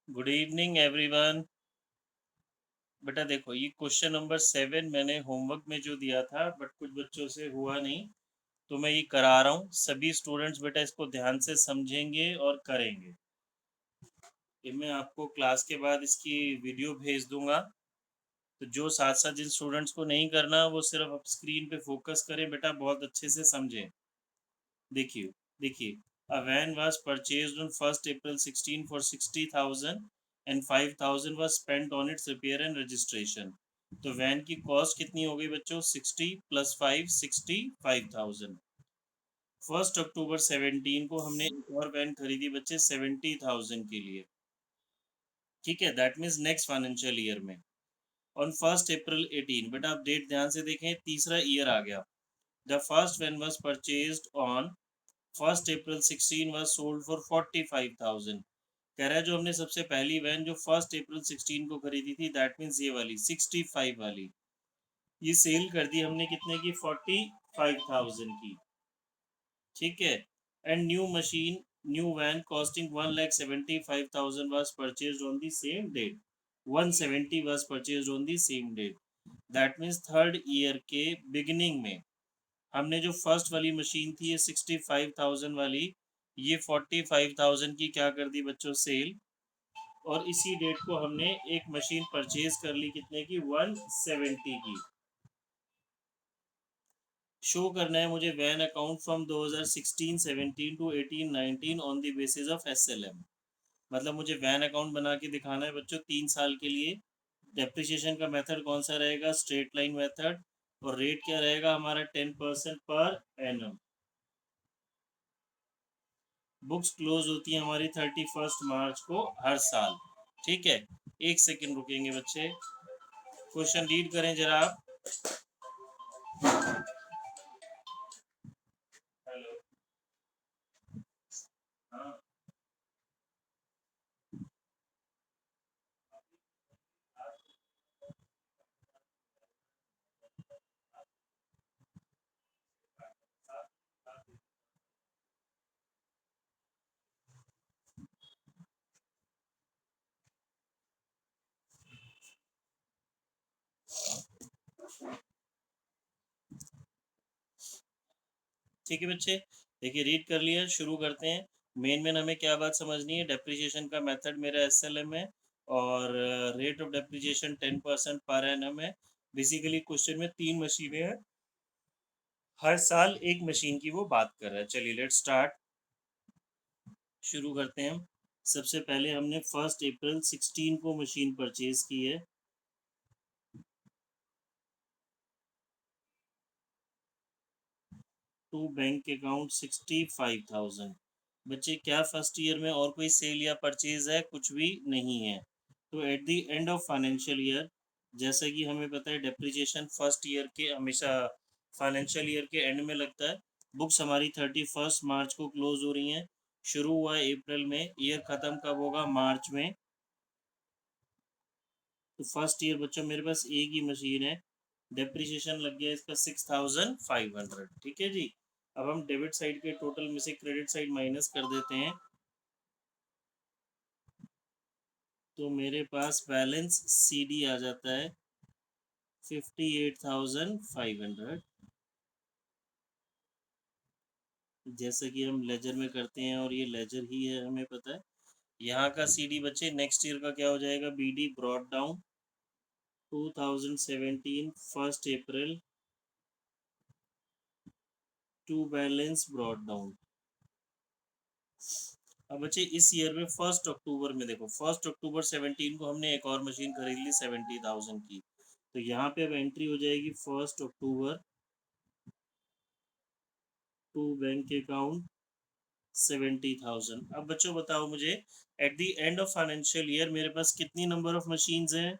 Good evening everyone. बेटा देखो, ये क्वेश्चन नंबर 7 मैंने होमवर्क में जो दिया था, बट कुछ बच्चों से हुआ नहीं, तो मैं ये करा रहा हूँ। सभी स्टूडेंट्स बेटा इसको ध्यान से समझेंगे और करेंगे। ये मैं आपको क्लास के बाद इसकी वीडियो भेज दूंगा, तो जो साथ साथ जिन स्टूडेंट्स को नहीं करना वो सिर्फ अब स्क्रीन पे फोकस करें बेटा, बहुत अच्छे से समझें। देखिए देखिए, a van was purchased on 1st April 16 for 60,000 and 5,000 was spent on its repair and registration। तो वैन की कॉस्ट कितनी हो गई बच्चों? 60 प्लस 5, 65,000। 1 अक्टूबर 17 को हमने एक और वैन खरीदी बच्चे 70,000 के लिए। ठीक है, that means next financial year में। ऑन 1 अप्रैल 18, बेटा आप डेट ध्यान से देखें, तीसरा ईयर आ गया। The first when was purchased on 1 April 16 was sold for 45,000। कह रहा है जो हमने सबसे पहली वैन जो 1 अप्रैल 16 को खरीदी थी, दैट मीन्स ये वाली 65 वाली, ये सेल कर दी हमने कितने की? 45,000 की। ठीक है, and new van costing 1,75,000 was purchased on the same date। 170 was purchased on the same date। That means third year के बिगिनिंग में हमने जो फर्स्ट वाली मशीन थी ये 65,000 वाली, ये 45,000 की क्या कर दी बच्चों? सेल। और इसी डेट को हमने एक मशीन परचेज कर ली कितने की? 170 की। शो करना है मुझे van account from 2016-17 to 18-19 on the basis of SLM। मतलब मुझे वैन अकाउंट बना के दिखाना है बच्चों 3 साल के लिए। डेप्रिसिएशन का मेथड कौन सा रहेगा? Straight line method. और रेट क्या रहेगा हमारा? 10% पर एनम। बुक्स क्लोज होती है हमारी 31 मार्च को हर साल। ठीक है, एक सेकंड रुकेंगे बच्चे, क्वेश्चन रीड करें जरा आप। हेलो, हाँ। ठीक है बच्चे, देखिए रीड कर लिया, शुरू करते हैं। मेन हमें क्या बात समझनी है? डेप्रिसिएशन का मेथड मेरा SLM है, और rate of depreciation 10% per annum है। बेसिकली क्वेश्चन में 3 मशीनें हैं, हर साल एक मशीन की वो बात कर रहा है। चलिए लेट्स स्टार्ट, शुरू करते हैं हम। सबसे पहले हमने 1 अप्रैल 16 को मशीन परचेज की है। To bank account 65,000। बच्चे क्या फर्स्ट ईयर में और कोई सेल या परचेज है? कुछ भी नहीं है। तो at the end of financial year, जैसा कि हमें पता है डेप्रिसिएशन फर्स्ट ईयर के हमेशा फाइनेंशियल ईयर के एंड में लगता है। बुक्स हमारी 31 मार्च को क्लोज हो रही हैं। शुरू हुआ अप्रैल में, ईयर ख़त्म कब होगा? मार्च में। तो फर्स्ट ईयर बच्चों मेरे पास एक ही मशीन है, डेप्रिसिएशन लग गया इसका 6,500। ठीक है जी। अब हम डेबिट साइड के टोटल में से क्रेडिट साइड माइनस कर देते हैं, तो मेरे पास बैलेंस CD आ जाता है 58,500। जैसे कि हम लेजर में करते हैं, और ये लेजर ही है हमें पता है। यहाँ का CD बच्चे नेक्स्ट ईयर का क्या हो जाएगा? BD brought down 2017 1 April to balance brought down. अब बच्चे इस ईयर में 1 अक्टूबर में देखो, 1 अक्टूबर 17 को हमने एक और मशीन खरीद ली 70,000 की। तो यहाँ पे अब एंट्री हो जाएगी 1 अक्टूबर टू बैंक अकाउंट 70,000। अब बच्चों बताओ मुझे, at the end of financial year मेरे पास कितनी नंबर ऑफ मशीन्स हैं?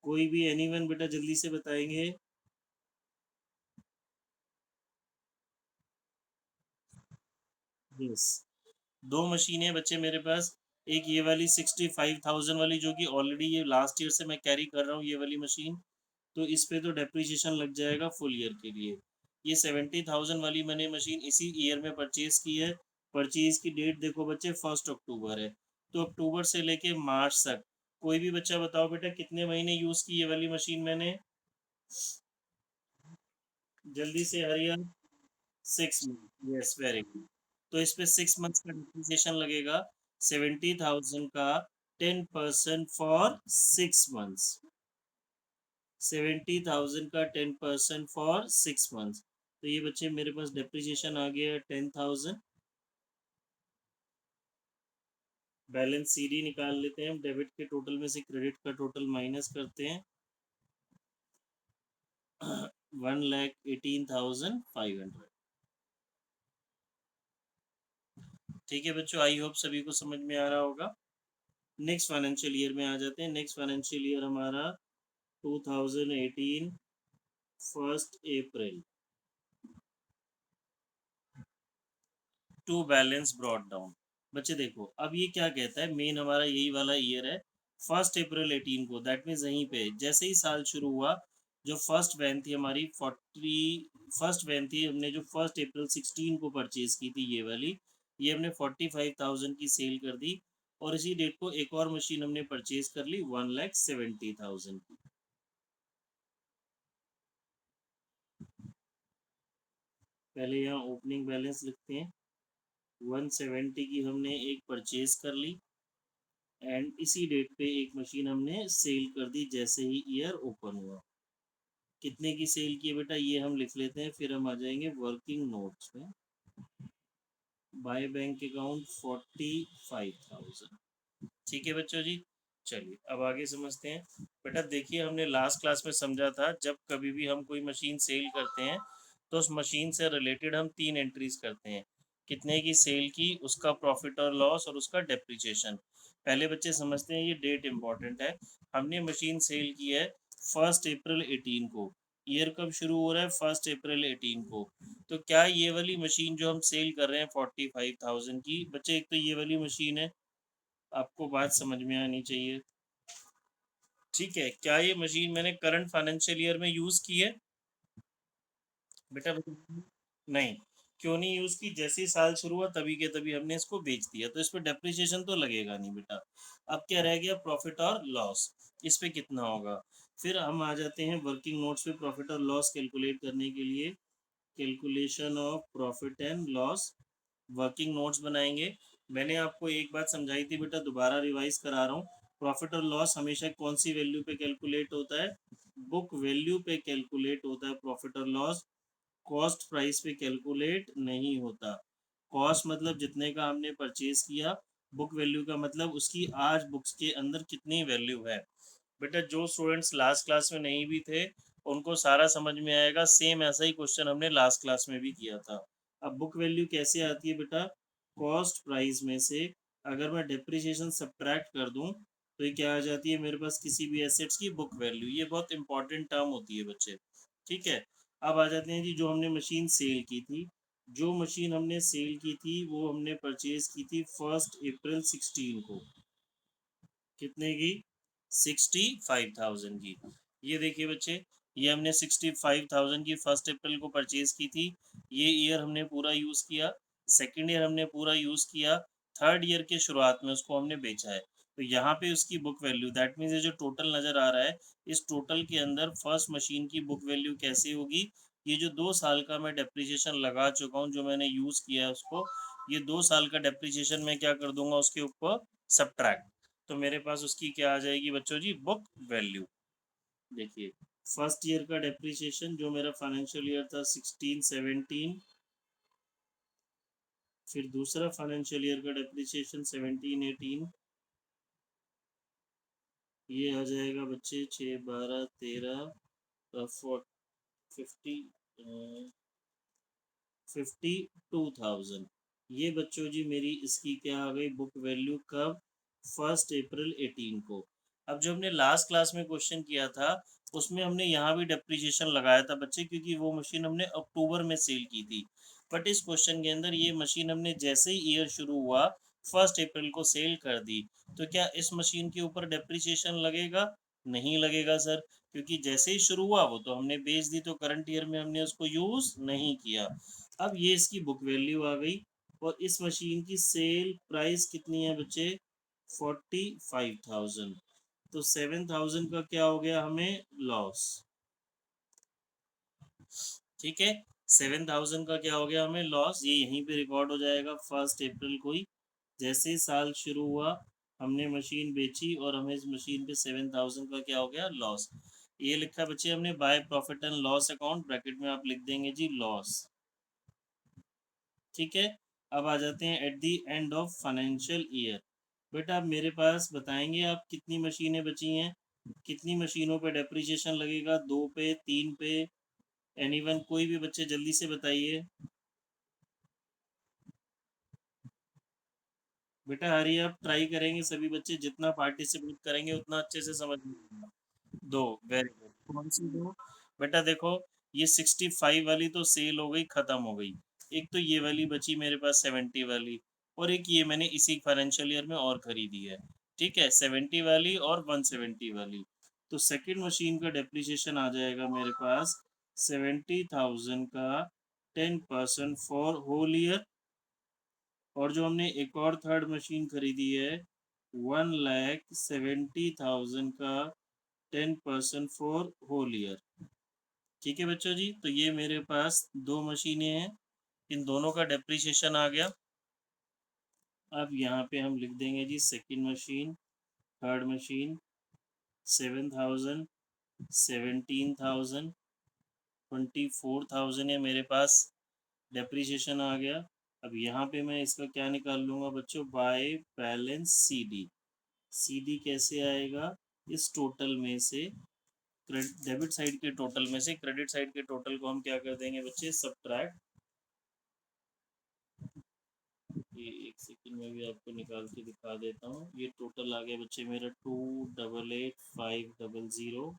कोई भी एनीवन बेटा जल्दी से बताएंगे। यस, 2 मशीनें बच्चे मेरे पास। एक ये वाली 65,000 वाली, जो कि ऑलरेडी ये लास्ट ईयर से मैं कैरी कर रहा हूँ ये वाली मशीन, तो इस पे तो डेप्रिसिएशन लग जाएगा फुल ईयर के लिए। ये 70,000 वाली मैंने मशीन इसी ईयर में परचेज की है, परचेज की डेट देखो बच्चे 1 अक्टूबर है, तो अक्टूबर से लेके मार्च तक कोई भी बच्चा बताओ बेटा कितने महीने यूज की ये वाली मशीन मैंने, जल्दी से हरियर। 6 मंथ, यस वेरी गुड। तो इस पे 6 मंथ्स का डिप्रिसिएशन लगेगा 70,000 का 10% फॉर 6 मंथ्स। 70,000 का 10% फॉर 6 मंथ्स। तो ये बच्चे मेरे पास डिप्रिसिएशन आ गया 10,000। बैलेंस सीडी निकाल लेते हैं हम, डेबिट के टोटल में से क्रेडिट का टोटल माइनस करते हैं। 1,18,500। ठीक है बच्चों, आई होप सभी को समझ में आ रहा होगा। नेक्स्ट फाइनेंशियल ईयर में आ जाते हैं। नेक्स्ट फाइनेंशियल ईयर हमारा 2018 1 April to balance brought down. बच्चे देखो अब ये क्या कहता है, मेन हमारा यही वाला ईयर है 1 अप्रैल 18 को, दैट मीन्स यहीं पे जैसे ही साल शुरू हुआ, जो फर्स्ट वैन थी हमारी फर्स्ट वैन थी, हमने जो 1 अप्रैल 16 को परचेज की थी ये वाली, ये हमने 45,000 की सेल कर दी। और इसी डेट को एक और मशीन हमने परचेज कर ली 1,70,000 की। पहले यहाँ ओपनिंग बैलेंस लिखते हैं। 170 की हमने एक परचेज कर ली एंड इसी डेट पे एक मशीन हमने सेल कर दी जैसे ही ईयर ओपन हुआ। कितने की सेल की है बेटा ये हम लिख लेते हैं, फिर हम आ जाएंगे वर्किंग नोट्स में। By bank account 45,000। ठीक है बच्चों जी, चलिए अब आगे समझते हैं। बेटा देखिए हमने लास्ट क्लास में समझा था, जब कभी भी हम कोई मशीन सेल करते हैं तो उस मशीन से रिलेटेड हम 3 एंट्रीज करते हैं। कितने की सेल की, उसका प्रॉफिट और लॉस, और उसका डेप्रिसिएशन। पहले बच्चे समझते हैं ये डेट इंपॉर्टेंट है। हमने मशीन सेल की है 1 अप्रैल 18 को। ईयर कब शुरू हो रहा है, 1 अप्रैल 18 को। तो क्या ये वाली मशीन जो हम सेल कर रहे हैं 45,000 की, बच्चे एक तो ये वाली मशीन है, आपको बात समझ में आनी चाहिए। ठीक है, क्या ये मशीन मैंने करंट फाइनेंशियल ईयर में यूज की है बेटा? नहीं। क्यों नहीं यूज की, जैसे ही साल शुरू हुआ तभी के तभी हमने इसको बेच दिया, तो इस पे डेप्रिसिएशन तो लगेगा नहीं बेटा। अब क्या रह गया, प्रॉफिट और लॉस। इस पे कितना होगा, फिर हम आ जाते हैं वर्किंग नोट्स पे प्रॉफिट और लॉस कैलकुलेट करने के लिए। Calculation of profit and loss, working notes बनाएंगे। मैंने आपको एक बात समझाई थी बेटा, दोबारा रिवाइज करा रहा हूँ। प्रॉफिट और लॉस हमेशा कौन सी वैल्यू पे कैलकुलेट होता है, बुक वैल्यू पे कैलकुलेट होता है प्रॉफिट और लॉस। कॉस्ट प्राइस पे कैलकुलेट नहीं होता। कॉस्ट मतलब जितने का हमने परचेज किया, बुक वैल्यू का मतलब उसकी आज बुक्स के अंदर कितनी वैल्यू है। बेटा जो स्टूडेंट्स लास्ट क्लास में नहीं भी थे उनको सारा समझ में आएगा, सेम ऐसा ही क्वेश्चन हमने लास्ट क्लास में भी किया था। अब बुक वैल्यू कैसे आती है बेटा, कॉस्ट प्राइस में से अगर मैं डिप्रिसिएशन सब्ट्रैक्ट कर दूं तो ये क्या आ जाती है मेरे पास, किसी भी एसेट्स की बुक वैल्यू। ये बहुत इंपॉर्टेंट टर्म होती है बच्चे। ठीक है, अब आ जाते हैं जी, जो हमने मशीन सेल की थी, जो मशीन हमने सेल की थी वो हमने परचेज की थी 1 अप्रैल 16 को। कितने की, 65,000 की। ये देखिए बच्चे, ये हमने 65,000 की 1 अप्रैल को परचेज की थी। ये ईयर हमने पूरा यूज किया, सेकेंड ईयर हमने पूरा यूज किया, थर्ड ईयर के शुरुआत में उसको हमने बेचा है। तो यहाँ पे उसकी बुक वैल्यू, दैट मीन्स ये जो टोटल नजर आ रहा है, इस टोटल के अंदर फर्स्ट मशीन की बुक वैल्यू कैसे होगी, ये जो 2 साल का मैं डेप्रिसिएशन लगा चुका हूँ जो मैंने यूज किया है उसको, ये 2 साल का डेप्रिसिएशन मैं क्या कर दूंगा उसके ऊपर सब्ट्रैक्ट। तो मेरे पास उसकी क्या आ जाएगी बच्चों जी, बुक वैल्यू। देखिए फर्स्ट ईयर का डेप्रिसिएशन जो मेरा फाइनेंशियल ईयर था 16-17, फिर दूसरा फाइनेंशियल ईयर का डेप्रिसिएशन 17-18, ये आ जाएगा बच्चे 6-12-13 50 52,000। ये बच्चों जी मेरी इसकी क्या आ गई बुक वैल्यू, कब, 1 अप्रैल 18 को। अब जो हमने लास्ट क्लास में क्वेश्चन किया था उसमें हमने यहाँ भी डेप्रिसिएशन लगाया था बच्चे, क्योंकि वो मशीन हमने अक्टूबर में सेल की थी। बट इस क्वेश्चन के अंदर ये मशीन हमने जैसे ही ईयर शुरू हुआ 1 अप्रैल को सेल कर दी, तो क्या इस मशीन के ऊपर डेप्रिसिएशन लगेगा? नहीं लगेगा सर, क्योंकि जैसे ही शुरू हुआ वो तो हमने बेच दी, तो करंट ईयर में हमने उसको यूज नहीं किया। अब ये इसकी बुक वैल्यू आ गई, और इस मशीन की सेल प्राइस कितनी है बच्चे 45,000। तो 7,000 का क्या हो गया हमें लॉस। ठीक है 7,000 का क्या हो गया हमें लॉस। ये यहीं पे रिकॉर्ड हो जाएगा 1 अप्रैल को ही। जैसे ही साल शुरू हुआ हमने मशीन बेची और हमें इस मशीन पे 7,000 का क्या हो गया लॉस। ये लिखा बच्चे हमने by profit and loss account, bracket में आप लिख देंगे जी लॉस। ठीक है अब आ जाते हैं at the end of financial year. बेटा आप मेरे पास बताएंगे आप कितनी मशीनें बची हैं, कितनी मशीनों पे डेप्रिसिएशन लगेगा, 2 पे 3 पे, एनीवन कोई भी बच्चे जल्दी से बताइए। बेटा हरी आप ट्राई करेंगे सभी बच्चे, जितना पार्टिसिपेट करेंगे उतना अच्छे से समझ में आएगा। 2 वेरी गुड। कौन सी 2 बेटा देखो ये 65 वाली तो सेल हो गई खत्म हो गई। एक तो ये वाली बची मेरे पास 70 वाली, और एक ये मैंने इसी फाइनेंशियल ईयर में और खरीदी है। ठीक है 70 वाली और 170 वाली। तो सेकंड मशीन का डेप्रिसिएशन आ जाएगा मेरे पास 70,000 का 10% फॉर होल ईयर। और जो हमने एक और थर्ड मशीन खरीदी है 1,70,000 का 10% फॉर होल ईयर। ठीक है बच्चों जी तो ये मेरे पास 2 मशीनें हैं, इन दोनों का डेप्रिसिएशन आ गया। अब यहाँ पे हम लिख देंगे जी सेकंड मशीन, थर्ड मशीन 7,000, 17,000, 24,000 है मेरे पास डेप्रिसिएशन आ गया। अब यहाँ पे मैं इसका क्या निकाल लूँगा बच्चों बाय बैलेंस सीडी। सीडी कैसे आएगा इस टोटल में से, डेबिट साइड के टोटल में से क्रेडिट साइड के टोटल को हम क्या कर देंगे बच्चे सब्ट्रैक्ट। ये एक सेकंड में भी आपको निकाल के दिखा देता हूँ। ये टोटल आ गया बच्चे मेरा 2,88,500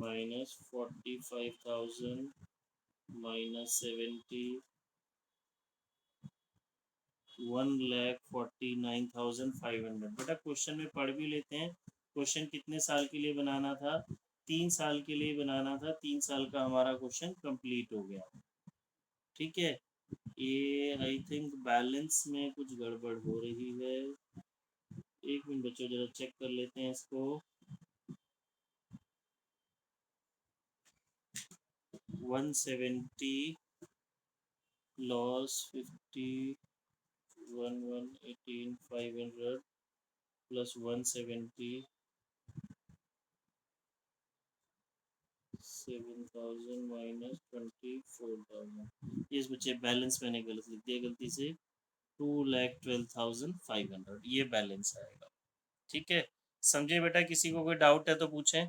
माइनस 45,000 माइनस 70 1,49,500। बेटा क्वेश्चन में पढ़ भी लेते हैं। क्वेश्चन कितने साल के लिए बनाना था 3 साल के लिए बनाना था, 3 साल का हमारा क्वेश्चन कंप्लीट हो गया। ठीक है ये आई थिंक बैलेंस में कुछ गड़बड़ हो रही है। एक मिनट बच्चों जरा चेक कर लेते हैं इसको। 170 लॉस 51,118,500 प्लस 170 7,000 माइनस 24,000। ये बच्चे बैलेंस मैंने गलत लिख दिया गलती से 2,12,500 ये बैलेंस आएगा। ठीक है समझे बेटा, किसी को कोई डाउट है तो पूछें।